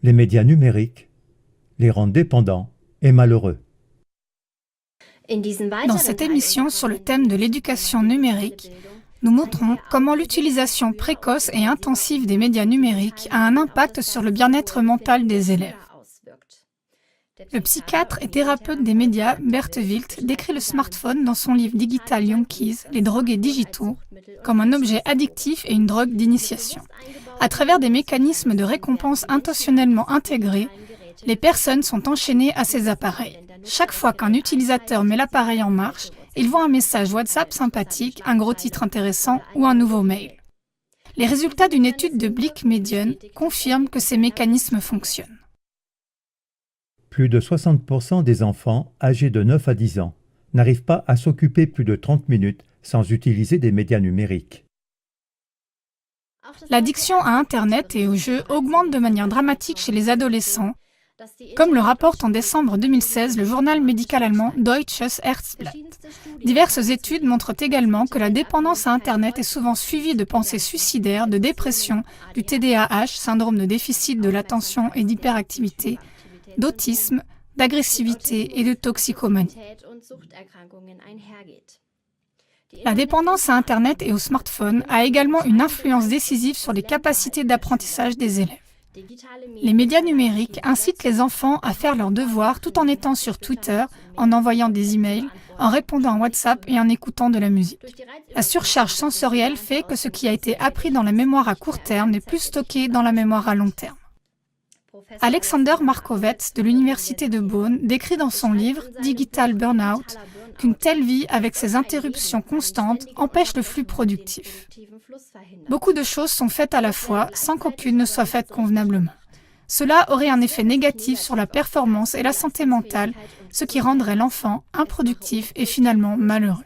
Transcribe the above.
Les médias numériques les rendent dépendants et malheureux. Dans cette émission sur le thème de l'éducation numérique, nous montrons comment l'utilisation précoce et intensive des médias numériques a un impact sur le bien-être mental des élèves. Le psychiatre et thérapeute des médias, Bert Wilt, décrit le smartphone dans son livre Digital Junkies, les drogués digitaux, comme un objet addictif et une drogue d'initiation. À travers des mécanismes de récompense intentionnellement intégrés, les personnes sont enchaînées à ces appareils. Chaque fois qu'un utilisateur met l'appareil en marche, il voit un message WhatsApp sympathique, un gros titre intéressant ou un nouveau mail. Les résultats d'une étude de Blick Medion confirment que ces mécanismes fonctionnent. Plus de 60% des enfants âgés de 9 à 10 ans n'arrivent pas à s'occuper plus de 30 minutes sans utiliser des médias numériques. L'addiction à Internet et aux jeux augmente de manière dramatique chez les adolescents, comme le rapporte en décembre 2016 le journal médical allemand Deutsches Herzblatt. Diverses études montrent également que la dépendance à Internet est souvent suivie de pensées suicidaires, de dépression, du TDAH, syndrome de déficit de l'attention et d'hyperactivité, d'autisme, d'agressivité et de toxicomanie. La dépendance à Internet et au smartphone a également une influence décisive sur les capacités d'apprentissage des élèves. Les médias numériques incitent les enfants à faire leurs devoirs tout en étant sur Twitter, en envoyant des emails, en répondant à WhatsApp et en écoutant de la musique. La surcharge sensorielle fait que ce qui a été appris dans la mémoire à court terme n'est plus stocké dans la mémoire à long terme. Alexander Markovets de l'Université de Bonn décrit dans son livre Digital Burnout qu'une telle vie avec ses interruptions constantes empêche le flux productif. Beaucoup de choses sont faites à la fois sans qu'aucune ne soit faite convenablement. Cela aurait un effet négatif sur la performance et la santé mentale, ce qui rendrait l'enfant improductif et finalement malheureux.